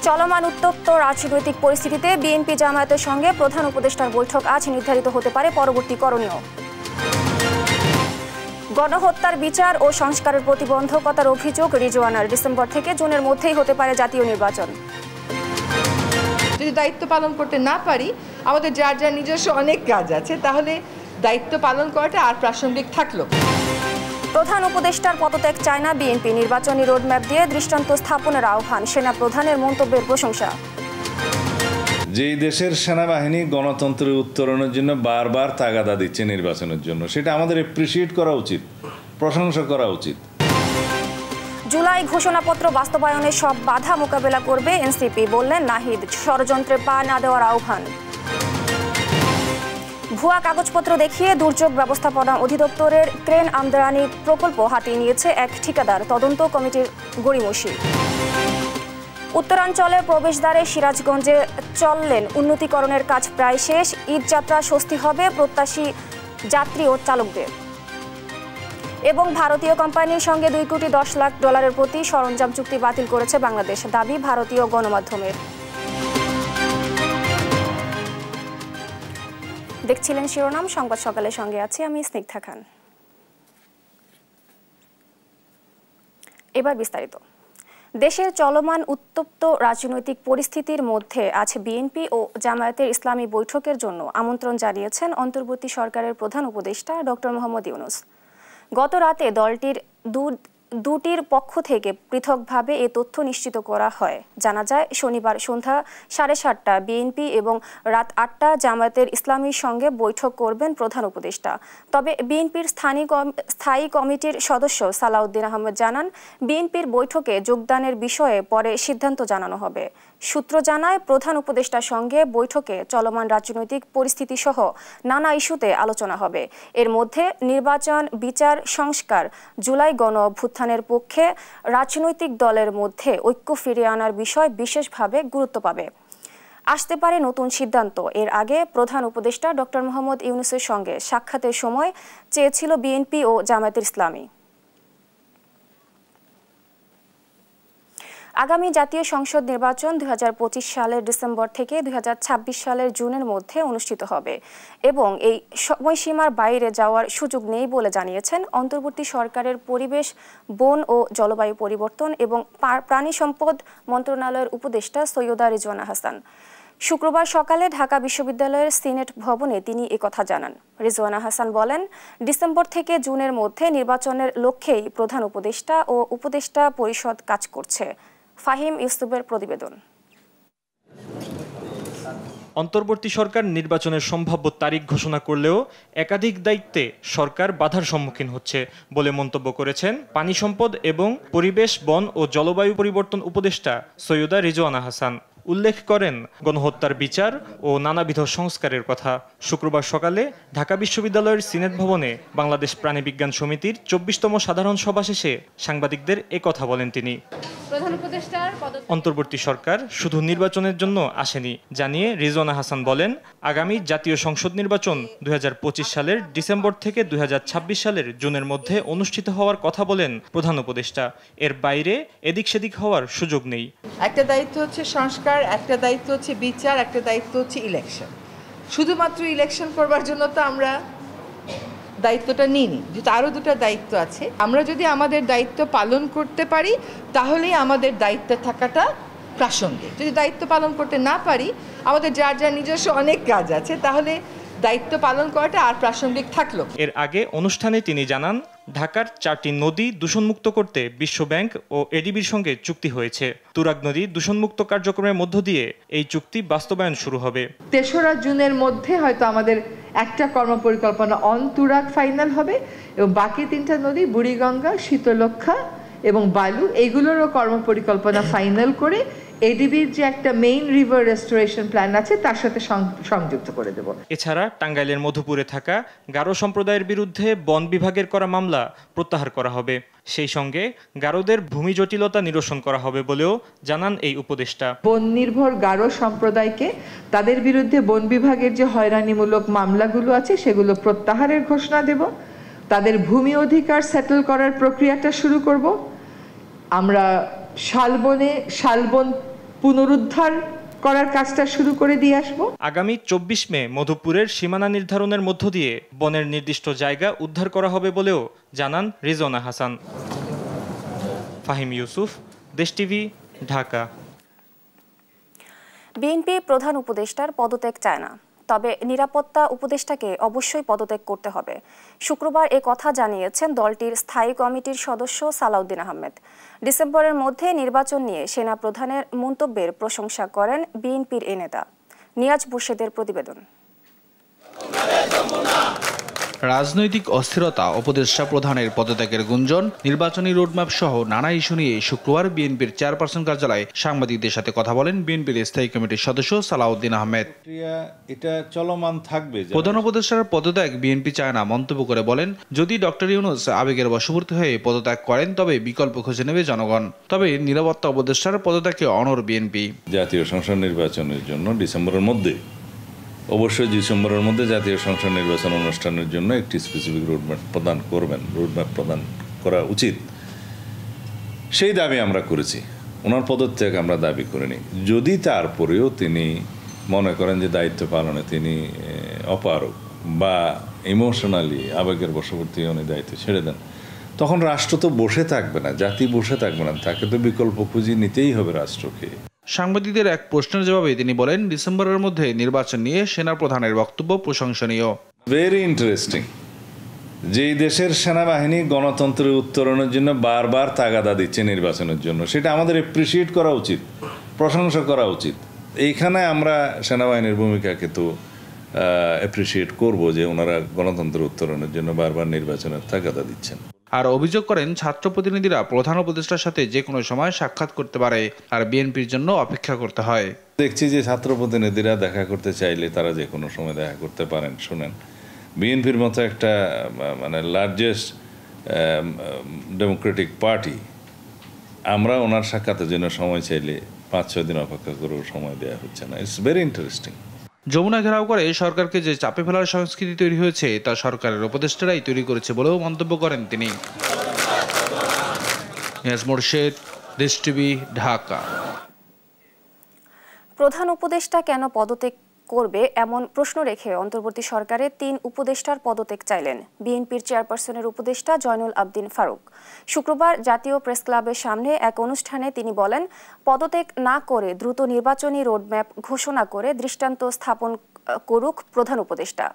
চলমান উত্তপ্ত রাজনৈতিক পরিস্থিতিতে বিএনপি জামায়াতের সঙ্গে প্রধান উপদেষ্টার বৈঠক আজ নির্ধারিত হতে পারে পরবর্তী করণীয়। গণহত্যার বিচার ও সংস্কারের প্রতিবন্ধকতার অভিযোগ রিজওয়ানার, ডিসেম্বর থেকে জুনের মধ্যেই হতে পারে জাতীয় নির্বাচন। যদি দায়িত্ব পালন করতে না পারি, আমাদের যার যার নিজস্ব অনেক কাজ আছে, তাহলে দায়িত্ব পালন করাটা আর প্রাসঙ্গিক থাকলো। প্রধান উপদেষ্টার পদত্যাগ চায় না বিএনপি, নির্বাচনী রোডম্যাপ দিয়ে দৃষ্টান্ত স্থাপনের আহ্বান, সেনা প্রধানের মন্তব্যের প্রশংসা। যেই দেশের সেনাবাহিনী গণতন্ত্রের উত্তরণের জন্য বারবার তাগাদা দিচ্ছে নির্বাচনের জন্য, সেটা আমাদের অ্যাপ্রিসিয়েট করা উচিত, প্রশংসা করা উচিত। জুলাই ঘোষণাপত্র বাস্তবায়নে সব বাধা মোকাবেলা করবে এনসিপি, বললেন নাহিদ, ষড়যন্ত্রে পা না দেওয়ার আহ্বান। ভুয়া কাগজপত্র দেখিয়ে দুর্যোগ ব্যবস্থাপনা অধিদপ্তরের ক্রেন আমদানি প্রকল্প হাতিয়ে নিয়েছে এক ঠিকাদার, তদন্ত কমিটির গড়িমসি। উত্তরাঞ্চলের প্রবেশদ্বারে সিরাজগঞ্জে চললেন উন্নতিকরণের কাজ প্রায় শেষ, ঈদযাত্রা স্বস্তি হবে প্রত্যাশী যাত্রী ও চালকদের। এবং ভারতীয় কোম্পানির সঙ্গে $2,10,00,000 প্রতি সরঞ্জাম চুক্তি বাতিল করেছে বাংলাদেশ, দাবি ভারতীয় গণমাধ্যমের। দেখছিলেন শিরোনাম, সংবাদ সকালের সঙ্গে আছি আমি স্নিগ্ধা খান। এবার বিস্তারিত। দেশের চলমান উত্তপ্ত রাজনৈতিক পরিস্থিতির মধ্যে আজ বিএনপি ও জামায়াতের ইসলামী বৈঠকের জন্য আমন্ত্রণ জানিয়েছেন অন্তর্বর্তী সরকারের প্রধান উপদেষ্টা ডক্টর মোহাম্মদ ইউনূস। গত রাতে দলটির দুটির পক্ষ থেকে পৃথকভাবে এ তথ্য নিশ্চিত করা হয়। জানা যায়, শনিবার সন্ধ্যা 7:30 বিএনপি এবং রাত 8টা জামায়াতের ইসলামীর সঙ্গে বৈঠক করবেন প্রধান উপদেষ্টা। তবে বিএনপির স্থায়ী কমিটির সদস্য সালাউদ্দিন আহমেদ জানান, বিএনপির বৈঠকে যোগদানের বিষয়ে পরে সিদ্ধান্ত জানানো হবে। সূত্র জানায়, প্রধান উপদেষ্টার সঙ্গে বৈঠকে চলমান রাজনৈতিক পরিস্থিতি সহ নানা ইস্যুতে আলোচনা হবে। এর মধ্যে নির্বাচন, বিচার, সংস্কার, জুলাই গণ অভ্যুত্থানের পক্ষে রাজনৈতিক দলের মধ্যে ঐক্য ফিরিয়ে আনার বিষয় বিশেষভাবে গুরুত্ব পাবে। আসতে পারে নতুন সিদ্ধান্ত। এর আগে প্রধান উপদেষ্টা ডক্টর মোহাম্মদ ইউনূসের সঙ্গে সাক্ষাতের সময় চেয়েছিল বিএনপি ও জামায়াতের ইসলামী। আগামী জাতীয় সংসদ নির্বাচন 2025 সালের ডিসেম্বর থেকে 2026 সালের জুনের মধ্যে অনুষ্ঠিত হবে এবং এই সময়সীমার বাইরে যাওয়ার সুযোগ নেই বলে জানিয়েছেন অন্তর্বর্তী সরকারের পরিবেশ, বন ও জলবায়ু পরিবর্তন এবং প্রাণী সম্পদ মন্ত্রণালয়ের উপদেষ্টা সৈয়দা রিজওয়ানা হাসান। শুক্রবার সকালে ঢাকা বিশ্ববিদ্যালয়ের সিনেট ভবনে তিনি একথা জানান। রিজওয়ানা হাসান বলেন, ডিসেম্বর থেকে জুনের মধ্যে নির্বাচনের লক্ষ্যেই প্রধান উপদেষ্টা ও উপদেষ্টা পরিষদ কাজ করছে। ফাহিম ইউসুফের প্রতিবেদন। অন্তর্বর্তী সরকার নির্বাচনের সম্ভাব্য তারিখ ঘোষণা করলেও একাধিক দায়িত্বে সরকার বাধার সম্মুখীন হচ্ছে বলে মন্তব্য করেছেন পানি সম্পদ এবং পরিবেশ, বন ও জলবায়ু পরিবর্তন উপদেষ্টা সৈয়দা রিজওয়ানা হাসান। উল্লেখ করেন গণহত্যার বিচার ও নানাবিধ সংস্কারের কথা। শুক্রবার সকালে ঢাকা বিশ্ববিদ্যালয়ের সিনেট ভবনে বাংলাদেশ প্রাণী বিজ্ঞান সমিতির 24তম সাধারণ সভা শেষে সাংবাদিকদের একথা বলেন তিনি। অন্তর্বর্তী সরকার শুধু নির্বাচনের জন্য আসেনি জানিয়ে রিজওয়ানা হাসান বলেন, আগামী জাতীয় সংসদ নির্বাচন 2025 সালের ডিসেম্বর থেকে 2026 সালের জুনের মধ্যে অনুষ্ঠিত হওয়ার কথা বলেন প্রধান উপদেষ্টা। এর বাইরে এদিক সেদিক হওয়ার সুযোগ নেই। একটা দায়িত্ব হচ্ছে সংস্কার, একটা দায়িত্ব হচ্ছে বিচার, একটা দায়িত্ব হচ্ছে ইলেকশন। শুধুমাত্র ইলেকশন করবার জন্য তো আমরা দায়িত্বটা নিইনি, যেহেতু আরও দুটো দায়িত্ব আছে। আমরা যদি আমাদের দায়িত্ব পালন করতে পারি, তাহলেই আমাদের দায়িত্বে থাকাটা প্রাসঙ্গিক। যদি দায়িত্ব পালন করতে না পারি, আমাদের যার যার নিজস্ব অনেক কাজ আছে, তাহলে দায়িত্ব পালন করাটা আর প্রাসঙ্গিক থাকলো। এর আগে অনুষ্ঠানে তিনি জানান, ঢাকার 4টি নদী দূষণমুক্ত করতে বিশ্ব ব্যাংক ও এডিবির সঙ্গে চুক্তি হয়েছে। তুরাগ নদী দূষণমুক্ত কার্যক্রমের মধ্য দিয়ে এই চুক্তি বাস্তবায়ন শুরু হবে। 3রা জুনের মধ্যে হয়তো আমাদের একটা কর্মপরিকল্পনা অন তুরাগ ফাইনাল হবে এবং বাকি 3টা নদী বুড়িগঙ্গা, শীতলক্ষা এবং বালু, এইগুলোরও কর্মপরিকল্পনা ফাইনাল করে এডিবির যে একটা মেইন রিভার রেস্টোরেশন প্ল্যান আছে তার সাথে সংযুক্ত করে দেব। এছাড়া টাঙ্গাইলের মধুপুরে থাকা গারো সম্প্রদায়ের বিরুদ্ধে বন বিভাগের করা মামলা প্রত্যাহার করা হবে। সেই সঙ্গে গারোদের ভূমি জটিলতা নিরসন করা হবে বলেও জানান এই উপদেষ্টা। বন নির্ভর গারো সম্প্রদায়কে তাদের বিরুদ্ধে বন বিভাগের যে হয়রানিমূলক মামলাগুলো আছে সেগুলো প্রত্যাহারের ঘোষণা দেব। তাদের ভূমি অধিকার সেটেল করার প্রক্রিয়াটা শুরু করব। আমরা শালবন পুনরুদ্ধার করার কাজটা শুরু করে দিয়ে আসবো। আগামী 24 মে মধুপুরের সীমানা নির্ধারণের মধ্য দিয়ে বনের নির্দিষ্ট জায়গা উদ্ধার করা হবে বলেও জানান রিজওয়ানা হাসান। ফাহিম ইউসুফ, দেশ টিভি, ঢাকা। বিএনপি প্রধান উপদেষ্টার পদত্যাগ চায় না, তবে নিরাপত্তা উপদেষ্টাকে অবশ্যই পদত্যাগ করতে হবে। শুক্রবার এ কথা জানিয়েছেন দলটির স্থায়ী কমিটির সদস্য সালাউদ্দিন আহমেদ। ডিসেম্বরের মধ্যে নির্বাচন নিয়ে সেনা প্রধানের মন্তব্যের প্রশংসা করেন বিএনপির এ নেতা। নিয়াজ মুর্শেদের প্রতিবেদন। রাজনৈতিক অস্থিরতা, উপদেষ্টা প্রধানের পদত্যাগের গুঞ্জন, নির্বাচনী রোডম্যাপ সহ নানা ইস্যু নিয়ে শুক্রবার বিএনপির চেয়ারপারসন কার্যালয়ে সাংবাদিকদের সাথে কথা বলেন বিএনপির স্থায়ী কমিটির সদস্য সালাউদ্দিন আহমেদ। এটা চলমান থাকবে। প্রধান উপদেষ্টার পদত্যাগ বিএনপি চায় না মন্তব্য করে বলেন, যদি ডক্টর ইউনূস আবেগের বশবর্তী হয়ে পদত্যাগ করেন তবে বিকল্প খুঁজে নেবে জনগণ। তবে নিরাপত্তা উপদেষ্টার পদত্যাগকে অনড় বিএনপি। জাতীয় সংসদ নির্বাচনের জন্য ডিসেম্বরের মধ্যে, অবশ্যই ডিসেম্বরের মধ্যে জাতীয় সংসদ নির্বাচন অনুষ্ঠানের জন্য একটি স্পেসিফিক রোডম্যাপ প্রদান করা উচিত। সেই দাবি আমরা করেছি, ওনার পদত্যাগ আমরা দাবি করিনি। যদি তারপরেও তিনি মনে করেন যে দায়িত্ব পালনে তিনি অপারগ বা ইমোশনালি আবেগের বশবর্তী উনি দায়িত্ব ছেড়ে দেন, তখন রাষ্ট্র তো বসে থাকবে না, জাতি বসে থাকবে না, তাকে তো বিকল্প খুঁজে নিতেই হবে রাষ্ট্রকে। সাংবাদিকদের এক প্রশ্নের জবাবে তিনি বলেন, ডিসেম্বরের মধ্যে নির্বাচন নিয়ে সেনা প্রধানের বক্তব্য প্রশংসনীয়। Very interesting. যেই দেশের সেনাবাহিনী গণতন্ত্রের উত্তরণের জন্য বারবার তাগাদা দিচ্ছে নির্বাচনের জন্য, সেটা আমাদের এপ্রিসিয়েট করা উচিত, প্রশংসা করা উচিত। এইখানে আমরা সেনাবাহিনীর ভূমিকাকে তো অ্যাপ্রিসিয়েট করব যে ওনারা গণতন্ত্রের উত্তরণের জন্য বারবার নির্বাচনের তাগাদা দিচ্ছেন। আর অভিযোগ করেন, ছাত্র প্রতিনিধিরা প্রধান উপদেষ্টার সাথে যে কোনো সময় সাক্ষাৎ করতে পারে, আর বিএনপির জন্য অপেক্ষা করতে হয়। দেখছি যে ছাত্র প্রতিনিধিরা দেখা করতে চাইলে তারা যে কোনো সময় দেখা করতে পারেন। শুনেন, বিএনপির মতো একটা লার্জেস্ট ডেমোক্রেটিক পার্টি, আমরা ওনার সাক্ষাতের জন্য সময় চাইলে 5-6 দিন অপেক্ষা করেও সময় দেওয়া হচ্ছে না। It's very interesting. যমুনা ঘেরাও করে সরকারকে যে চাপে ফেলার সংস্কৃতি তৈরি হয়েছে তা সরকারের উপদেষ্টারাই তৈরি করেছে বলেও মন্তব্য করেন তিনি। নিয়াজ মুর্শেদ, দেশ টিভি, ঢাকা। প্রধান উপদেষ্টা কেন পদত্যাগ করবে এমন প্রশ্ন রেখে অন্তর্বর্তী সরকারের 3 উপদেষ্টার পদত্যাগ চাইলেন বিএনপির চেয়ারপারসনের উপদেষ্টা জয়নুল আবদিন ফারুক। শুক্রবার জাতীয় প্রেস ক্লাবের সামনে এক অনুষ্ঠানে তিনি বলেন, পদত্যাগ না করে দ্রুত নির্বাচনী রোডম্যাপ ঘোষণা করে দৃষ্টান্ত স্থাপন করুক প্রধান উপদেষ্টা।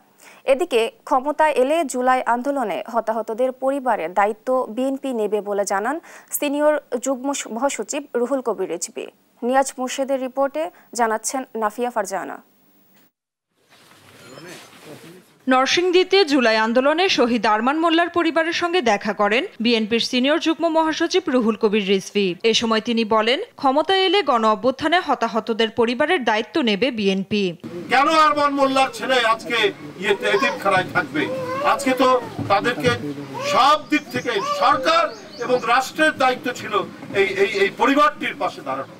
এদিকে ক্ষমতায় এলে জুলাই আন্দোলনে হতাহতদের পরিবারের দায়িত্ব বিএনপি নেবে বলে জানান সিনিয়র যুগ্ম মহাসচিব রুহুল কবির রিজভী। নিয়াজ মুর্শেদের রিপোর্টে জানাচ্ছেন নাফিয়া ফারজানা। নরসিংদীতে জুলাই আন্দোলনে শহীদ আরমান মোল্লার পরিবারের সঙ্গে দেখা করেন বিএনপির সিনিয়র যুগ্ম মহাসচিব রুহুল কবির রিজভী। এ সময় তিনি বলেন, ক্ষমতায় এলে গণ অভ্যুত্থানে হতাহতদের পরিবারের দায়িত্ব নেবে বিএনপি। কেন আরমান মোল্লার ছেলে আজকে এতিমখানায় থাকবে? আজকে তো তাদেরকে সব দিক থেকে সরকার এবং রাষ্ট্রের দায়িত্ব ছিল এই পরিবারটির পাশে দাঁড়ানো।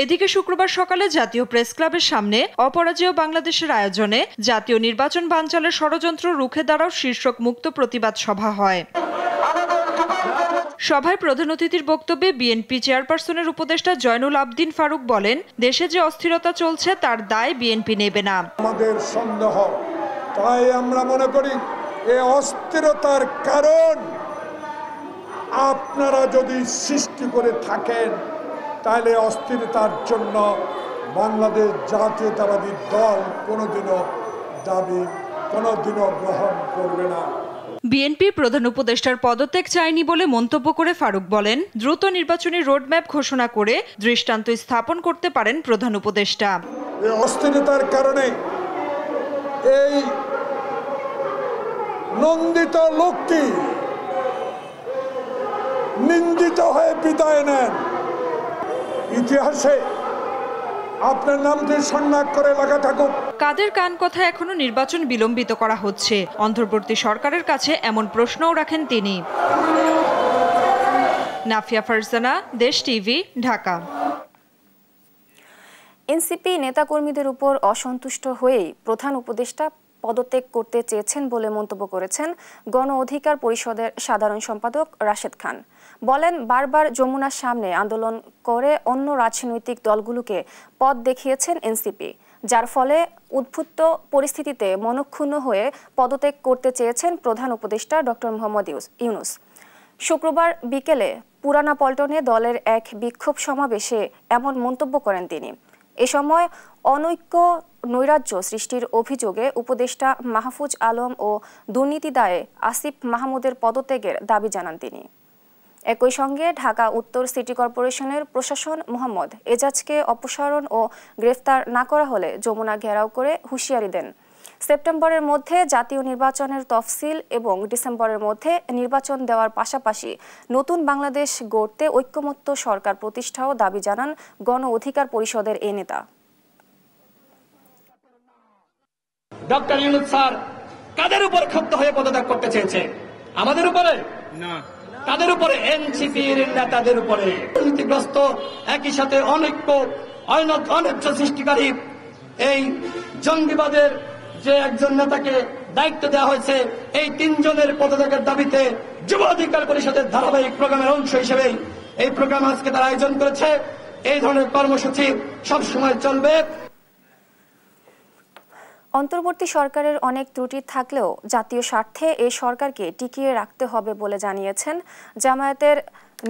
এদিকে শুক্রবার সকালে জাতীয় প্রেস ক্লাবের সামনে অপরাজেয় বাংলাদেশের আয়োজনে জাতীয় নির্বাচন বানচালের ষড়যন্ত্র রুখে দাঁড়াও শীর্ষক মুক্ত প্রতিবাদ সভা হয়। সভায় প্রধান অতিথির বক্তব্যে বিএনপি চেয়ারপারসনের উপদেষ্টা জয়নুল আবদিন ফারুক বলেন, দেশে যে অস্থিরতা চলছে তার দায় বিএনপি নেবে না। আমাদের সন্দেহ, তাই আমরা মনে করি এই অস্থিরতার কারণ আপনারা যদি সৃষ্টি করে থাকেন, তাহলে অস্থিরতার জন্য বাংলাদেশ জাতীয়তাবাদী দল কোনোদিনও গ্রহণ করবে না। বিএনপি প্রধান উপদেষ্টার পদত্যাগ চায়নি বলে মন্তব্য করে ফারুক বলেন, দ্রুত নির্বাচনী রোডম্যাপ ঘোষণা করে দৃষ্টান্ত স্থাপন করতে পারেন প্রধান উপদেষ্টা। এই অস্থিরতার কারণে এই নন্দিত লোকটি নিন্দিত হয়ে বিদায় নেন। ইতিহাসে আপনার নামটি সন্ন্যাস করে লেখা থাকুক। কাদের কান কথা এখনো নির্বাচন বিলম্বিত করা হচ্ছে, অন্তর্বর্তী সরকারের কাছে এমন প্রশ্নও রাখেন তিনি। নাফিয়া ফারজানা, দেশ টিভি, ঢাকা। এনসিপি নেতাকর্মীদের উপর অসন্তুষ্ট হয়েই প্রধান উপদেষ্টা পদত্যাগ করতে চেয়েছেন বলে মন্তব্য করেছেন গণ অধিকার পরিষদের সাধারণ সম্পাদক রাশেদ খান। বলেন, বারবার যমুনার সামনে আন্দোলন করে অন্য রাজনৈতিক দলগুলোকে পথ দেখিয়েছেন এনসিপি, যার ফলে উদ্ভূত পরিস্থিতিতে মনক্ষুণ্ণ হয়ে পদত্যাগ করতে চেয়েছেন প্রধান উপদেষ্টা ডক্টর মোহাম্মদ ইউনূস। শুক্রবার বিকেলে পুরানা পল্টনে দলের এক বিক্ষোভ সমাবেশে এমন মন্তব্য করেন তিনি। এ সময় অনৈক্য নৈরাজ্য সৃষ্টির অভিযোগে উপদেষ্টা মাহফুজ আলম ও দুর্নীতি দায়ে আসিফ মাহমুদের পদত্যাগের দাবি জানান তিনি। একই সঙ্গে ঢাকা উত্তর সিটি কর্পোরেশনের প্রশাসন মোহাম্মদ এজাজকে অপসারণ ও গ্রেফতার না করা হলে যমুনা ঘেরাও করে হুঁশিয়ারি দেন। সেপ্টেম্বরের মধ্যে জাতীয় নির্বাচনের তফসিল এবং ডিসেম্বরের মধ্যে নির্বাচন দেওয়ার পাশাপাশি নতুন বাংলাদেশ গড়তে ঐক্যমত্য সরকার প্রতিষ্ঠাও দাবি জানান গণ অধিকার পরিষদের এই নেতা। ডক্টর ইউনূস স্যার কাদের উপর ক্ষুব্ধ হয়ে পদত্যাগ করতে চেয়েছে? আমাদের উপরে না, তাদের উপরে, এনসিপির নেতাদের উপরে। দুর্নীতিগ্রস্ত, একই সাথে অনৈক্য সৃষ্টিকারী এই জঙ্গিবাদের যে একজন নেতাকে দায়িত্ব দেওয়া হয়েছে, এই 3 জনের পদত্যাগের দাবিতে যুব অধিকার পরিষদের ধারাবাহিক প্রোগ্রামের অংশ হিসেবে এই প্রোগ্রাম আজকে তারা আয়োজন করেছে। এই ধরনের কর্মসূচি সবসময় চলবে। অন্তর্বর্তী সরকারের অনেক ত্রুটি থাকলেও জাতীয় স্বার্থে এই সরকারকে টিকিয়ে রাখতে হবে বলে জানিয়েছেন জামায়াতের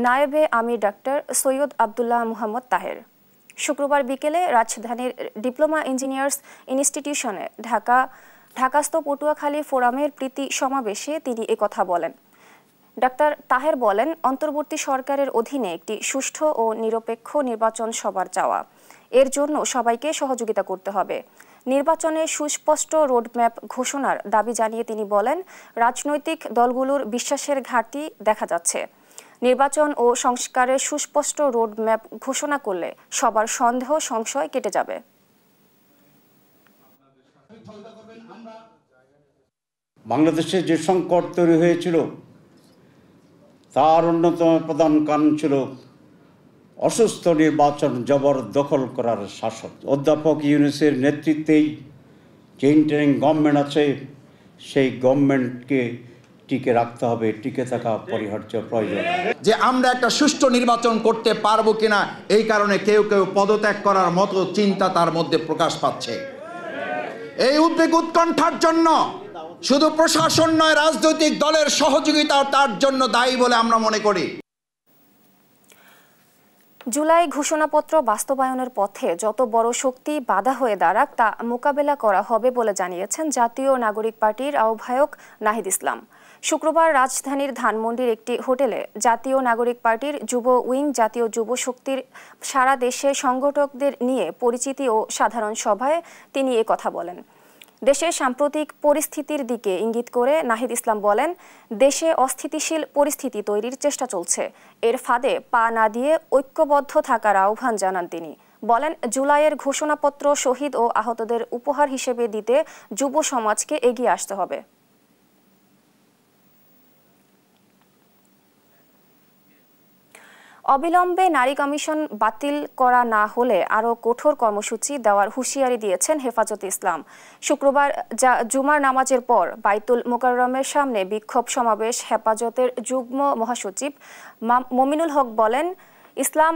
নায়েবে আমির ডাক্তার সৈয়দ আব্দুল্লাহ মুহাম্মদ তাহের। শুক্রবার বিকেলে রাজধানীর ডিপ্লোমা ইঞ্জিনিয়ার্স ইনস্টিটিউশনে ঢাকাস্থ পটুয়াখালী ফোরামের প্রীতি সমাবেশে তিনি একথা বলেন। ডাক্তার তাহের বলেন, অন্তর্বর্তী সরকারের অধীনে একটি সুষ্ঠু ও নিরপেক্ষ নির্বাচন সবার চাওয়া। এর জন্য সবাইকে সহযোগিতা করতে হবে। নির্বাচনে সুস্পষ্ট রোডম্যাপ ঘোষণার দাবি জানিয়ে তিনি বলেন, রাজনৈতিক দলগুলোর বিশ্বাসের ঘাটতি দেখা যাচ্ছে। নির্বাচন ও সংস্কারের সুস্পষ্ট রোডম্যাপ ঘোষণা করলে সবার সন্দেহ সংশয় কেটে যাবে। বাংলাদেশে যে সংকট তৈরি হয়েছিল তার অন্যতম প্রধান কারণ ছিল অসুস্থ নির্বাচন জবরদখল করার শাসন। অধ্যাপক ইউনূসের নেতৃত্বেই যে ইন্টারিম গভর্নমেন্ট আছে সেই গভর্নমেন্টকে টিকে রাখতে হবে, টিকে থাকা পরিহার্য প্রয়োজন। যে আমরা একটা সুষ্ঠু নির্বাচন করতে পারবো কিনা এই কারণে কেউ কেউ পদত্যাগ করার মতো চিন্তা তার মধ্যে প্রকাশ পাচ্ছে। এই উদ্বেগ উৎকণ্ঠার জন্য শুধু প্রশাসন নয়, রাজনৈতিক দলের সহযোগিতা তার জন্য দায়ী বলে আমরা মনে করি। জুলাই ঘোষণাপত্র বাস্তবায়নের পথে যত বড় শক্তি বাধা হয়ে দাঁড়াক তা মোকাবেলা করা হবে বলে জানিয়েছেন জাতীয় নাগরিক পার্টির আহ্বায়ক নাহিদ ইসলাম। শুক্রবার রাজধানীর ধানমন্ডির একটি হোটেলে জাতীয় নাগরিক পার্টির যুব উইং জাতীয় যুব শক্তির সারা দেশের সংগঠকদের নিয়ে পরিচিতি ও সাধারণ সভায় তিনি কথা বলেন। দেশের সাম্প্রতিক পরিস্থিতির দিকে ইঙ্গিত করে নাহিদ ইসলাম বলেন, দেশে অস্থিতিশীল পরিস্থিতি তৈরির চেষ্টা চলছে। এর ফাঁদে পা না দিয়ে ঐক্যবদ্ধ থাকার আহ্বান জানান তিনি। বলেন, জুলাইয়ের ঘোষণাপত্র শহীদ ও আহতদের উপহার হিসেবে দিতে যুব সমাজকে এগিয়ে আসতে হবে। অবিলম্বে নারী কমিশন বাতিল করা না হলে আরও কঠোর কর্মসূচি দেওয়ার হুঁশিয়ারি দিয়েছেন হেফাজতে ইসলাম। শুক্রবার জুমার নামাজের পর বাইতুল মোকাররমের সামনে বিক্ষোভ সমাবেশ হেফাজতের যুগ্ম মহাসচিব মমিনুল হক বলেন, ইসলাম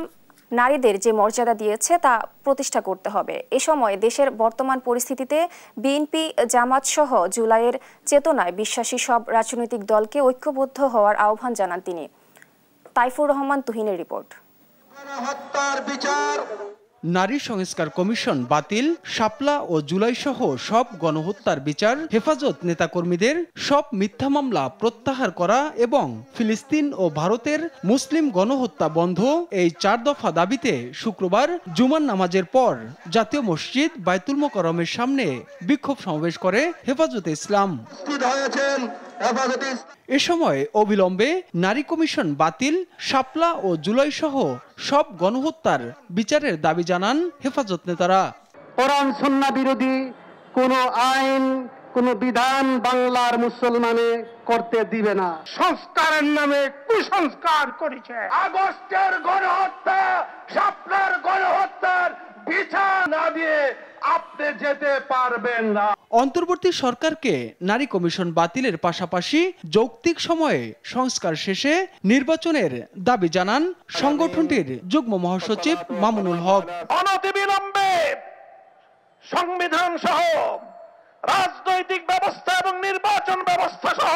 নারীদের যে মর্যাদা দিয়েছে তা প্রতিষ্ঠা করতে হবে। এ সময় দেশের বর্তমান পরিস্থিতিতে বিএনপি, জামাত সহ জুলাইয়ের চেতনায় বিশ্বাসী সব রাজনৈতিক দলকে ঐক্যবদ্ধ হওয়ার আহ্বান জানান তিনি। তাইফুর রহমান তুহিনের রিপোর্ট। নারী সংস্কার কমিশন বাতিল, শাপলা ও জুলাই সহ সব গণহত্যার বিচার, হেফাজত নেতাকর্মীদের সব মিথ্যা মামলা প্রত্যাহার করা এবং ফিলিস্তিন ও ভারতের মুসলিম গণহত্যা বন্ধ, এই 4 দফা দাবিতে শুক্রবার জুমার নামাজের পর জাতীয় মসজিদ বাইতুল মোকাররমের সামনে বিক্ষোভ সমাবেশ করে হেফাজতে ইসলাম। এ সময় অবিলম্বে নারী কমিশন বাতিল, শাপলা ও জুলাই সহ সব গণহত্যার বিচারের দাবি জানান হেফাজত নেতারা। কোরআন সুন্নাহ বিরোধী কোন আইন, কোন বিধান বাংলার মুসলমানে করতে দিবে না। সংস্কারের নামে কুসংস্কার করেছে। আগস্টের গণহত্যা, শাপলার গণহত্যার বিচার না দিয়ে আপনি যেতে পারবেন না। অন্তর্বর্তী সরকারকে নারী কমিশন বাতিলের পাশাপাশি যৌক্তিক সময়ে সংস্কার শেষে নির্বাচনের দাবি জানান সংগঠনটির যুগ্ম মহাসচিব মামুনুল হক। অনতিবিলম্বে সংবিধান সহ রাজনৈতিক ব্যবস্থা এবং নির্বাচন ব্যবস্থা সহ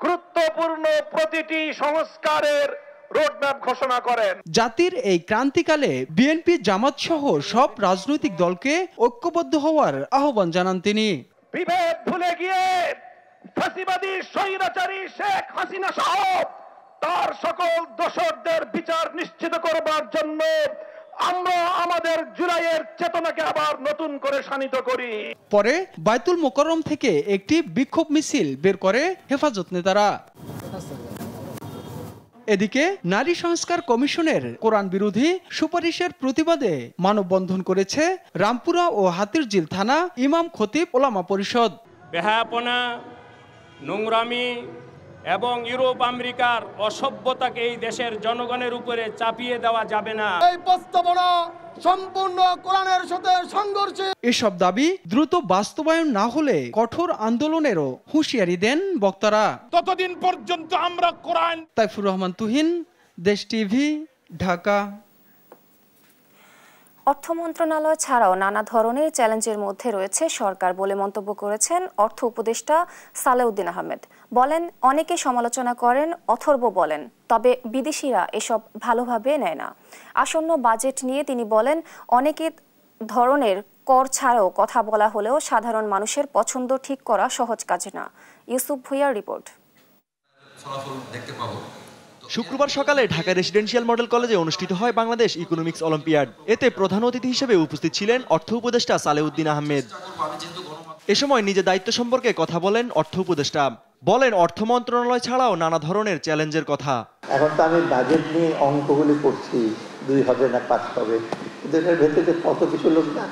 গুরুত্বপূর্ণ প্রতিটি সংস্কারের রোডম্যাপ ঘোষণা করেন। জাতির এই ক্রান্তিকালে বিএনপি জামাত সহ সব রাজনৈতিক দলকে ঐক্যবদ্ধ হওয়ার আহ্বান জানান তিনি। বিভেদ ভুলে গিয়ে ফাঁসিবাদী স্বৈরাচারী শেখ হাসিনা সহ তার সকল দোষরদের বিচার নিশ্চিত করবার জন্য আমরা আমাদের জুলাইয়ের চেতনাকে আবার নতুন করে শানিত করি। পরে বায়তুল মোকাররম থেকে একটি বিক্ষোভ মিছিল বের করে হেফাজত নেতারা। এদিকে নারী সংস্কার কমিশনের কোরআন বিরোধী সুপারিশের প্রতিবাদে মানববন্ধন করেছে রামপুরা ও হাতিরঝিল থানা ইমাম খতিব ওলামা পরিষদ। বেহায়াপনা, নোংরামি এবং ইউরোপ আমেরিকার অসভ্যতাকে এই দেশের জনগণের উপরে চাপিয়ে দেওয়া যাবে না। এই প্রস্তাবনা সম্পূর্ণ কোরআনের সাথে সংঘর্ষে। এসব দাবি দ্রুত বাস্তবায়ন না হলে কঠোর আন্দোলনেরও হুঁশিয়ারি দেন বক্তারা। ততদিন পর্যন্ত আমরা কোরআন। তাইফুর রহমান তুহিন, দেশ টিভি, ঢাকা। অর্থ মন্ত্রণালয় ছাড়াও নানা ধরনের চ্যালেঞ্জের মধ্যে রয়েছে সরকার বলে মন্তব্য করেছেন অর্থ উপদেষ্টা সালেউদ্দিন আহমেদ। বলেন, অনেকে সমালোচনা করেন, অথর্ব বলেন, তবে বিদেশিরা এসব ভালোভাবে নেয় না। আসন্ন বাজেট নিয়ে তিনি বলেন, অনেকে ধরনের কর ছাড়াও কথা বলা হলেও সাধারণ মানুষের পছন্দ ঠিক করা সহজ কাজ না। ইউসুফ ভুইয়ার রিপোর্ট। শুক্রবার সকালে ঢাকা রেসিডেন্সিয়াল মডেল কলেজে অনুষ্ঠিত হয় বাংলাদেশ ইকোনমিক্স অলিম্পিয়াড। এতে প্রধান অতিথি হিসেবে উপস্থিত ছিলেন অর্থ উপদেষ্টা সালেউদ্দিন আহমেদ। এ সময় নিজের দায়িত্ব সম্পর্কে কথা বলেন অর্থ উপদেষ্টা। বলেন, অর্থ মন্ত্রণালয় ছাড়াও নানা ধরনের চ্যালেঞ্জের কথা। এখন তো আমি বাজেট নিয়ে অঙ্কগুলি করছি, 2 হবে না 5 হবে, কিন্তু এটার ভেতরে কত কিছু লোক না,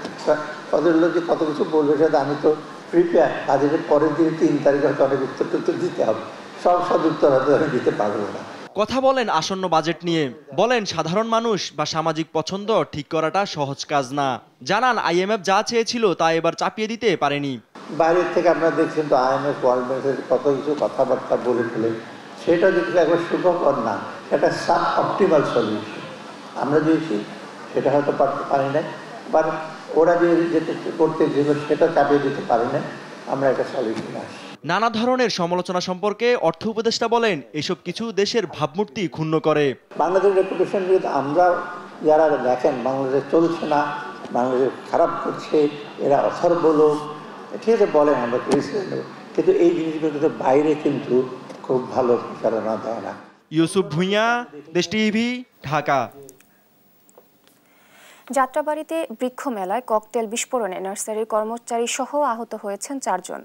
কত লোক যে কত কিছু বলবে সেটা আমি তো প্রিপেয়ার। বাজেটের পরের দিন 3 তারিখে হয়তো অনেক উত্তর দিতে হবে, সব উত্তর হয়তো আমি দিতে পারবো না। কথা বলেন আসন্ন বাজেট নিয়ে। বলেন, সাধারণ মানুষ বা সামাজিক পছন্দ ঠিক করাটা সহজ কাজ না। জানান, IMF যা চেয়েছিল তা এবার চাপিয়ে দিতে পারেনি। বাইরের থেকে আপনারা দেখছেন তো IMF ওয়ার্ল্ড ব্যাংকের কত কিছু কথাবার্তা বলে ফেলে, সেটা দেখলে একবার সুখকর না, এটা সাব অপটিমাল সলিউশন। আমরা দিয়েছি সেটা হয়তো পারি না, বা ওরা যে যেটা করতে গেল সেটা চাপিয়ে দিতে পারি না, আমরা একটা সলিউশন আসি। নানা ধরনের সমালোচনা সম্পর্কে অর্থ উপদেষ্টা বলেন, এসব কিছু দেশের ভাবমূর্তি ক্ষুণ্ণ করে। বাংলাদেশের রেপুটেশন যদি আমরা যারা দেখেন বাংলাদেশ চলছে না, বাংলাদেশ খারাপ করছে, এরা অথর্ব লোক, ঠিক আছে বলেন, আমরা ক্রিটিসাইজ নেব, কিন্তু এই জিনিসগুলো কিন্তু বাইরে কিন্তু খুব ভালো প্রচারণা দেয় না। ইউসুফ ভুইয়া, দেশ টিভি, ঢাকা। যাত্রাবাড়িতে বৃক্ষ মেলায় ককটেল বিস্ফোরণে নার্সারির কর্মচারী সহ আহত হয়েছেন 4 জন।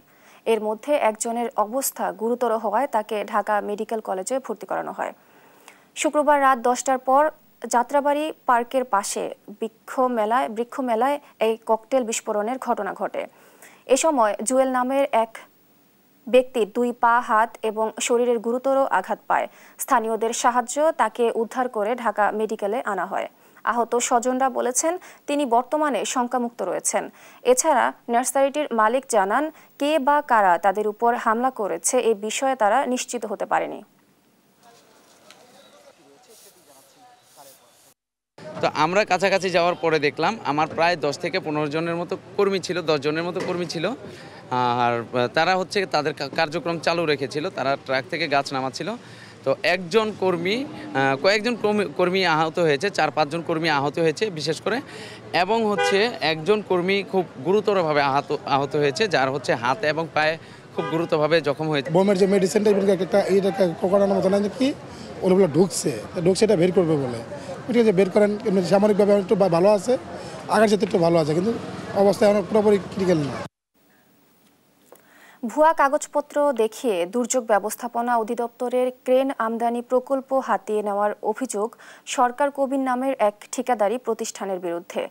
এর মধ্যে একজনের অবস্থা গুরুতর হওয়ায় তাকে ঢাকা মেডিকেল কলেজে ভর্তি করানো হয়। শুক্রবার রাত 10টার পর যাত্রাবাড়ি পার্কের পাশে বৃক্ষ মেলায় এই ককটেল বিস্ফোরণের ঘটনা ঘটে। এ সময় জুয়েল নামের এক ব্যক্তি 2 পা, হাত এবং শরীরের গুরুতর আঘাত পায়। স্থানীয়দের সাহায্য তাকে উদ্ধার করে ঢাকা মেডিকেলে আনা হয়। আহত স্বজনরা বলেছেন, তিনি বর্তমানে শঙ্কামুক্ত রয়েছেন। এছাড়া নার্সারিটির মালিক জানান, কে বা কারা তাদের উপর হামলা করেছে এ বিষয়ে তারা নিশ্চিত হতে পারেনি। তো আমরা কাছাকাছি যাওয়ার পরে দেখলাম আমার প্রায় 10 থেকে 15 জনের মতো কর্মী ছিল, 10 জনের মতো কর্মী ছিল। আর তারা হচ্ছে তাদের কার্যক্রম চালু রেখেছিল, তারা ট্রাক থেকে গাছ নামাচ্ছিল। তো কয়েকজন কর্মী আহত হয়েছে, 4-5 জন কর্মী আহত হয়েছে বিশেষ করে, এবং হচ্ছে একজন কর্মী খুব গুরুতরভাবে আহত হয়েছে, যার হচ্ছে হাত এবং পায়ে খুব গুরুতরভাবে জখম হয়েছে। বোমের যে মেডিসিনটা এইটা কোকানোর মতো না, কি ওগুলো ঢুকছে এটা বের করবে বলে, ঠিক আছে বের করেন। সামরিকভাবে একটু ভালো আছে, আগের সাথে একটু ভালো আছে, কিন্তু অবস্থা এখন পুরোপুরি ক্রিটিক্যাল না। ভুয়া কাগজপত্র দেখিয়ে দুর্যোগ ব্যবস্থাপনা অধিদপ্তরের ক্রেন আমদানি প্রকল্প হাতিয়ে নেওয়ার অভিযোগ সরকার কবির নামের এক ঠিকাদারি প্রতিষ্ঠানের বিরুদ্ধে।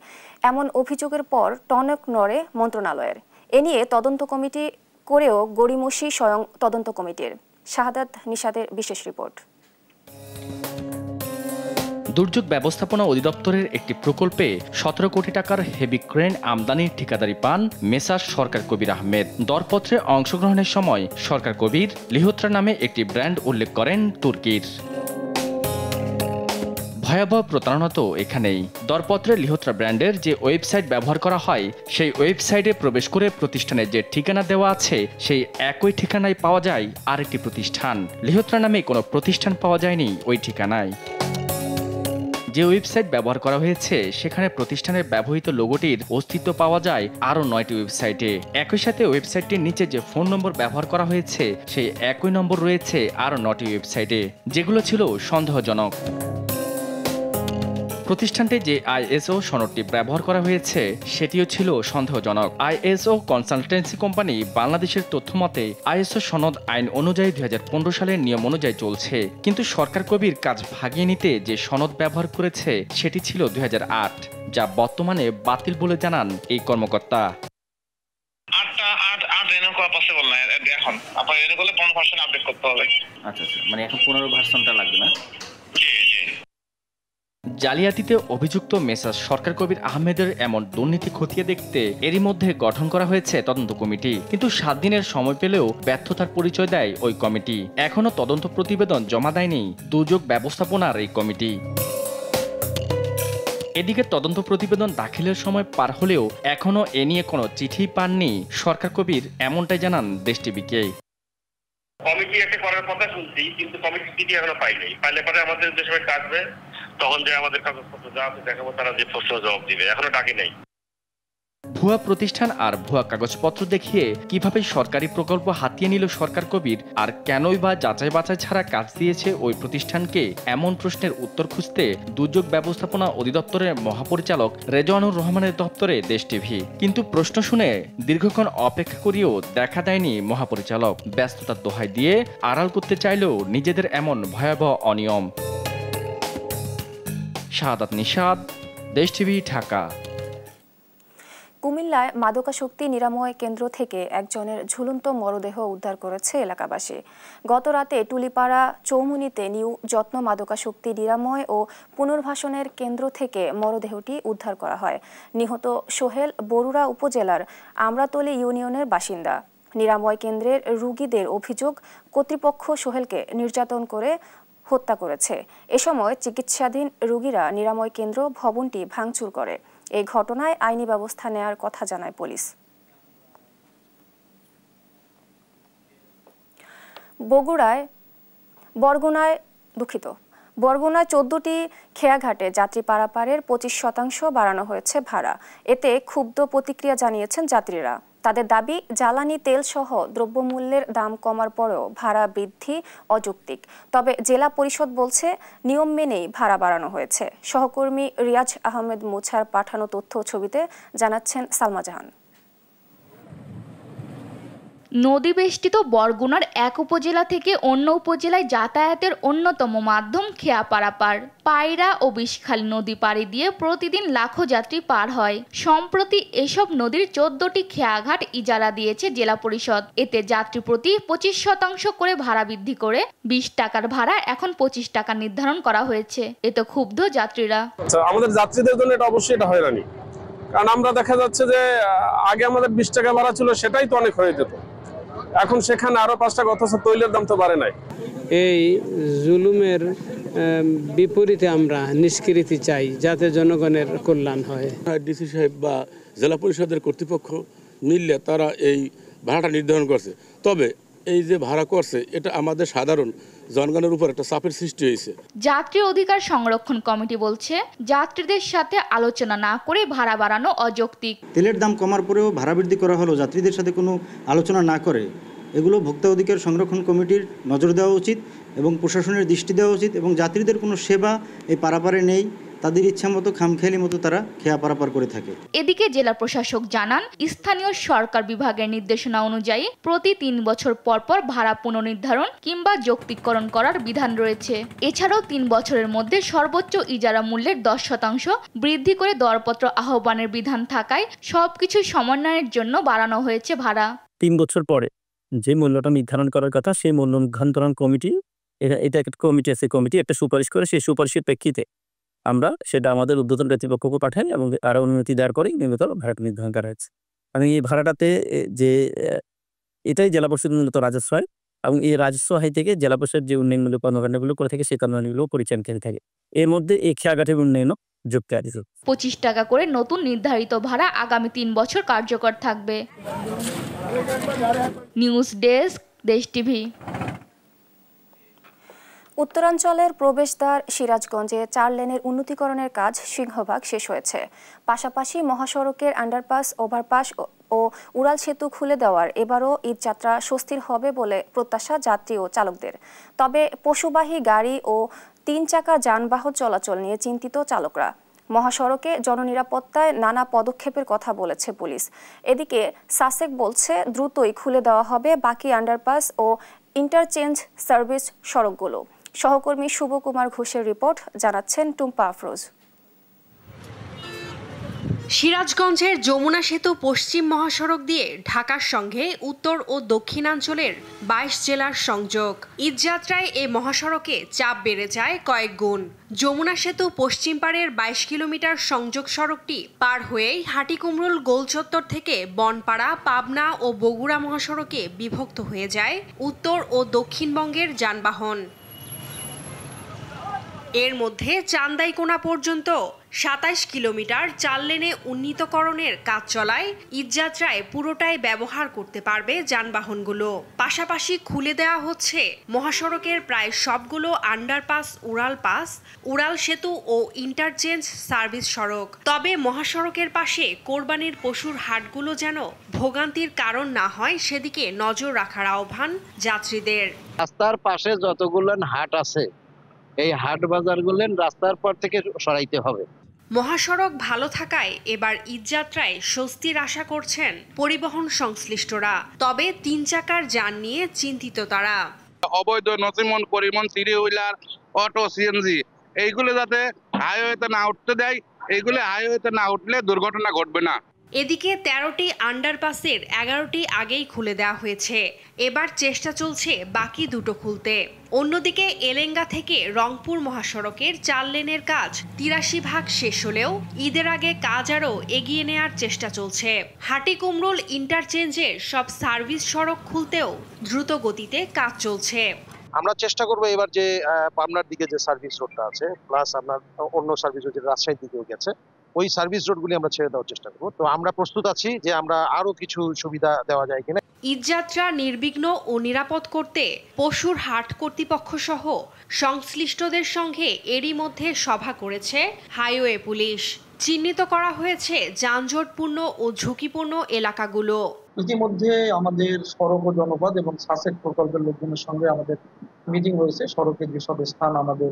এমন অভিযোগের পর টনক নড়ে মন্ত্রণালয়ের। এ নিয়ে তদন্ত কমিটি করেও গড়িমসি স্বয়ং তদন্ত কমিটির। শাহাদাত নিশাতের বিশেষ রিপোর্ট। দুর্যোগ ব্যবস্থাপনা অধিদপ্তরের একটি প্রকল্পে 17 কোটি টাকার হেভি ক্রেন আমদানির ঠিকাদারি পান মেসার সরকার কবির আহমেদ। দরপত্রে অংশগ্রহণের সময় সরকার কবির লিহোত্রা নামে একটি ব্র্যান্ড উল্লেখ করেন তুর্কির। ভয়াবহ প্রতারণা তো এখানেই। দরপত্রে লিহোত্রা ব্র্যান্ডের যে ওয়েবসাইট ব্যবহার করা হয় সেই ওয়েবসাইটে প্রবেশ করে প্রতিষ্ঠানের যে ঠিকানা দেওয়া আছে সেই একই ঠিকানায় পাওয়া যায় আরেকটি প্রতিষ্ঠান। লিহোত্রা নামে কোনো প্রতিষ্ঠান পাওয়া যায়নি ওই ঠিকানায়। যে ওয়েবসাইট ব্যবহার করা হয়েছে সেখানে প্রতিষ্ঠানের ব্যবহৃত লোগোটির অস্তিত্ব পাওয়া যায় আরও 9টি ওয়েবসাইটে। একই সাথে ওয়েবসাইটটির নিচে যে ফোন নম্বর ব্যবহার করা হয়েছে সেই একই নম্বর রয়েছে আরও 9টি ওয়েবসাইটে, যেগুলো ছিল সন্দেহজনক। প্রতিষ্ঠানটি যে আইএসও সনদটি ব্যবহার করা হয়েছে সেটিও ছিল সন্দেহজনক। আইএসও কনসালটেন্সি কোম্পানি বাংলাদেশের তথ্যমতে আইএসও সনদ আইন অনুযায়ী 2015 সালের নিয়ম অনুযায়ী চলছে, কিন্তু সরকার কবির কাজ ভাগিয়ে নিতে যে সনদ ব্যবহার করেছে সেটি ছিল 2008, যা বর্তমানে বাতিল বলে জানান এই কর্মকর্তা। মানে এখন 15 ভার্সনটা লাগবে না? জালিয়াতিতে অভিযুক্ত মেসার সরকার কবির আহমেদের এমন দুর্নীতি খতিয়ে দেখতে এরই মধ্যে গঠন করা হয়েছে তদন্ত কমিটি, কিন্তু 7 দিনের সময় পেলেও ব্যর্থতার পরিচয় দেয় ওই কমিটি। এখনো তদন্ত প্রতিবেদন জমা দেয়নি দুর্যোগ ব্যবস্থাপনার এই কমিটি। এদিকে তদন্ত প্রতিবেদন দাখিলের সময় পার হলেও এখনো এ নিয়ে কোনো চিঠি পাননি সরকার কবির, এমনটাই জানান দেশ টিভিকে। কমিটি একটা করার কথা শুনছি, কিন্তু কমিটি চিঠি এখনো পাইনি। পাইলে পরে আমাদের যে সময় কাটবে তখন যে আমাদের কাগজপত্র যা আছে দেখাবো, তারা যে প্রশ্ন জবাব দিবে, এখনো ডাকে নাই। ভুয়া প্রতিষ্ঠান আর ভুয়া কাগজপত্র দেখিয়ে কিভাবে সরকারি প্রকল্প হাতিয়ে নিল সরকার কবির, আর কেনই বা যাচাই বাছাই ছাড়া কাজ দিয়েছে ওই প্রতিষ্ঠানকে, এমন প্রশ্নের উত্তর খুঁজতে দুর্যোগ ব্যবস্থাপনা অধিদপ্তরের মহাপরিচালক রেজওয়ানুর রহমানের দপ্তরে দেশ টিভি। কিন্তু প্রশ্ন শুনে দীর্ঘক্ষণ অপেক্ষা করিও দেখা দেয়নি মহাপরিচালক। ব্যস্ততার দোহাই দিয়ে আড়াল করতে চাইলেও নিজেদের এমন ভয়াবহ অনিয়ম। শাহাদাত নিশাদ, দেশ টিভি, ঢাকা। কুমিল্লায় মাদকাসক্তি নিরাময় কেন্দ্র থেকে একজনের ঝুলন্ত মরদেহ উদ্ধার করেছে এলাকাবাসী। গত রাতে টুলিপাড়া চৌমুনিতে নিউ যত্ন মাদকাসক্তি নিরাময় ও পুনর্বাসনের কেন্দ্র থেকে মরদেহটি উদ্ধার করা হয়। নিহত সোহেল বরুড়া উপজেলার আমরাতলী ইউনিয়নের বাসিন্দা। নিরাময় কেন্দ্রের রোগীদের অভিযোগ, কর্তৃপক্ষ সোহেলকে নির্যাতন করে হত্যা করেছে। এ সময় চিকিৎসাধীন রোগীরা নিরাময় কেন্দ্র ভবনটি ভাঙচুর করে। এই ঘটনায় আইনি ব্যবস্থা নেয়ার কথা জানায় পুলিশ। বরগুনায় 14টি খেয়াঘাটে যাত্রী পারাপারের 25% বাড়ানো হয়েছে ভাড়া। এতে ক্ষুব্ধ প্রতিক্রিয়া জানিয়েছেন যাত্রীরা। তাদের দাবি, জ্বালানি তেল সহ দ্রব্যমূল্যের দাম কমার পরেও ভাড়া বৃদ্ধি অযৌক্তিক। তবে জেলা পরিষদ বলছে নিয়ম মেনেই ভাড়া বাড়ানো হয়েছে। সহকর্মী রিয়াজ আহমেদ মোছার পাঠানো তথ্য ছবিতে জানাচ্ছেন সালমা জাহান। নদী বেষ্টিত বরগুনার এক উপজেলা থেকে অন্য উপজেলায় যাতায়াতের অন্যতম মাধ্যম খেয়া পারাপার। পায়রা ও বিষখালী নদী পাড়ি দিয়ে প্রতিদিন লাখো যাত্রী পার হয়। সম্প্রতি এসব নদীর 14টি খেয়াঘাট ইজারা দিয়েছে জেলা পরিষদ। এতে যাত্রী প্রতি 25% করে ভাড়া বৃদ্ধি করে 20 টাকার ভাড়া এখন 25 টাকা নির্ধারণ করা হয়েছে। এতে ক্ষুব্ধ যাত্রীরা। আমাদের যাত্রীদের জন্য এটা অবশ্যই এটা হয়রানি, কারণ আমরা দেখা যাচ্ছে যে আগে আমাদের 20 টাকা ভাড়া ছিল, সেটাই তো অনেক হয়ে যেত, এখন সেখানে আরো 5 টাকা, অথচ তৈলের দাম তো বাড়ে নাই। এই জুলুমের বিপরীতে আমরা নিষ্কৃতি চাই, যাতে জনগণের কল্যাণ হয়। ডিসি সাহেব বা জেলা পরিষদের কর্তৃপক্ষ মিললে তারা এই ভাড়াটা নির্ধারণ করছে, তবে এই যে ভাড়া করছে এটা আমাদের সাধারণ জনগণের উপর একটা চাপের সৃষ্টি হয়েছে। যাত্রী অধিকার সংরক্ষণ কমিটি বলছে, যাত্রীদের সাথে আলোচনা না করে ভাড়া বাড়ানো অযৌক্তিক। তেলের দাম কমার পরেও ভাড়া বৃদ্ধি করা হলো যাত্রীদের সাথে কোনো আলোচনা না করে, এগুলো ভোক্তা অধিকার সংরক্ষণ কমিটির নজর দেওয়া উচিত এবং প্রশাসনের দৃষ্টি দেওয়া উচিত। এবং যাত্রীদের কোনো সেবা এই পারাপারে নেই, তাদের ইচ্ছা মতো খামখেয়ালি মতো তারা খেয়া পারাপার করে থাকে। এদিকে জেলা প্রশাসক জানান, স্থানীয় সরকার বিভাগের নির্দেশনা অনুযায়ী প্রতি 3 বছর পর পর ভাড়া পুনর্নির্ধারণ কিংবা যৌক্তিকরণ করার বিধান রয়েছে। এছাড়াও 3 বছরের মধ্যে সর্বোচ্চ ইজারা মূল্যের 10% বৃদ্ধি করে দরপত্র আহ্বানের বিধান থাকায় সবকিছু সমন্বয়ের জন্য বাড়ানো হয়েছে ভাড়া। 3 বছর পরে যে মূল্যটা নির্ধারণ করার কথা সেই মূল্য নির্ধারণ কমিটি, এটা একটা কমিটি আছে, কমিটি একটা সুপারিশ করে, সেই সুপারিশের প্রেক্ষিতে আমরা সেটা আমাদের ঊর্ধ্বতন কর্তৃপক্ষকে পাঠাই এবং আরও অনুমতি দেওয়ার পরেই নিয়মিত ভাড়াটা নির্ধারণ করা হয়েছে। এবং এই ভাড়াটাতে যে এটাই জেলা পরিষদ মূলত রাজস্ব হয় এবং এই রাজস্ব হাই থেকে জেলা পরিষদ যে উন্নয়নমূলক কর্মকাণ্ডগুলো করে থাকে সেই কর্মকাণ্ডগুলো পরিচালনা করে থাকে। এর মধ্যে এই খেয়াঘাটের উন্নয়নও যুক্ত আছে। 25 টাকা করে নতুন নির্ধারিত ভাড়া আগামী 3 বছর কার্যকর থাকবে। নিউজ ডেস্ক, দেশ টিভি। উত্তরাঞ্চলের প্রবেশদ্বার সিরাজগঞ্জে 4 লেনের উন্নতিকরণের কাজ সিংহভাগ শেষ হয়েছে। পাশাপাশি মহাসড়কের আন্ডারপাস, ওভারপাস ও উড়াল সেতু খুলে দেওয়ার এবারও ঈদযাত্রা স্বস্তির হবে বলে প্রত্যাশা যাত্রী ও চালকদের। তবে পশুবাহী গাড়ি ও 3 চাকা যানবাহন চলাচল নিয়ে চিন্তিত চালকরা। মহাসড়কে জননিরাপত্তায় নানা পদক্ষেপের কথা বলেছে পুলিশ। এদিকে সাসেক বলছে দ্রুতই খুলে দেওয়া হবে বাকি আন্ডারপাস ও ইন্টারচেঞ্জ সার্ভিস সড়কগুলো। সহকর্মী শুভকুমার ঘোষের রিপোর্ট, জানাচ্ছেন টুম্পা আফরোজ। সিরাজগঞ্জের যমুনা সেতু পশ্চিম মহাসড়ক দিয়ে ঢাকার সঙ্গে উত্তর ও দক্ষিণাঞ্চলের 22 জেলার সংযোগ। ঈদযাত্রায় এ মহাসড়কে চাপ বেড়ে যায় কয়েক গুণ। যমুনা সেতু পশ্চিম পাড়ের 22 কিলোমিটার সংযোগ সড়কটি পার হয়েই হাটিকুমরুল গোলচত্বর থেকে বনপাড়া, পাবনা ও বগুড়া মহাসড়কে বিভক্ত হয়ে যায় উত্তর ও দক্ষিণবঙ্গের যানবাহন। এর মধ্যে চান্দাইকোনা পর্যন্ত 27 কিলোমিটার 4 লেনে উন্নীতকরণের কাজ চলায় ঈদযাত্রায় পুরোটাই ব্যবহার করতে পারবে যানবাহনগুলো। পাশাপাশি খুলে দেওয়া হচ্ছে মহাসড়কের প্রায় সবগুলো আন্ডারপাস, উড়াল পাস, উড়াল সেতু ও ইন্টারচেঞ্জ সার্ভিস সড়ক। তবে মহাসড়কের পাশে কোরবানির পশুর হাটগুলো যেন ভোগান্তির কারণ না হয় সেদিকে নজর রাখার আহ্বান যাত্রীদের। রাস্তার পাশে যতগুলো হাট আছে এই হাট বাজারগুলো রাস্তার পর থেকে সরাইতে হবে। মহাসড়ক ভালো থাকায় এবার ঈদযাত্রায় স্বস্তির আশা করছেন পরিবহন সংশ্লিষ্টরা। তবে 3 চাকার যান নিয়ে চিন্তিত তারা। অবৈধ নথিমন পরিবহন, 3 হুইলার, অটো, সিএনজি এইগুলো যাতে হাইওয়েতে না উঠতে দেয়। এইগুলো হাইওয়েতে না উঠলে দুর্ঘটনা ঘটবে না। এদিকে 13টি আন্ডারপাসের 11টি আগেই খুলে দেওয়া হয়েছে। এবার চেষ্টা চলছে বাকি 2টো খুলতে। অন্যদিকে এলেঙ্গা থেকে রংপুর মহাসড়কের 4 লেনের কাজ 83% শেষ হলেও ঈদের আগে কাজ আরও এগিয়ে নেওয়ার চেষ্টা চলছে। হাটিকুমরুল ইন্টারচেঞ্জের সব সার্ভিস সড়ক খুলতেও দ্রুত গতিতে কাজ চলছে। আমরা চেষ্টা করবো এবার যে পাবনার দিকে যে সার্ভিস রোডটা আছে, প্লাস আপনার অন্য সার্ভিস রোড যেটা রাজশাহীর দিকেও গেছে, ওই সার্ভিস রোডগুলি আমরা ছেড়ে দেওয়ার চেষ্টা করবো। তো আমরা প্রস্তুত আছি যে আমরা আরো কিছু সুবিধা দেওয়া যায় কিনা। ঈদযাত্রা নির্বিঘ্ন ও নিরাপদ করতে পশুর হাট কর্তৃপক্ষ সহ সংশ্লিষ্টদের সঙ্গে এরই মধ্যে সভা করেছে হাইওয়ে পুলিশ। চিহ্নিত করা হয়েছে যানজটপূর্ণ ও ঝুঁকিপূর্ণ এলাকাগুলো। ইতিমধ্যে আমাদের সড়ক ও জনপদ এবং সাসেক প্রকল্পের লোকজনের সঙ্গে আমাদের মিটিং হয়েছে। সড়কের যেসব স্থান আমাদের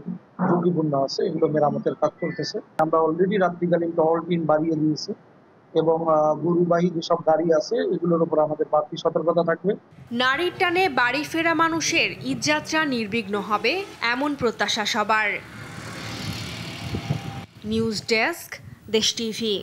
ঝুঁকিপূর্ণ আছে এগুলো মেরামতের কাজ চলতেছে। আমরা অলরেডি রাত্রিকালীন টহল টিম বাড়িয়ে দিয়েছি এবং গরুবাহী যেসব গাড়ি আছে এগুলোর উপর আমাদের বাড়তি সতর্কতা থাকবে। নারীর টানে বাড়ি ফেরা মানুষের ঈদযাত্রা নির্বিঘ্ন হবে এমন প্রত্যাশা সবার। নিউজ ডেস্ক, দেশ টিভি।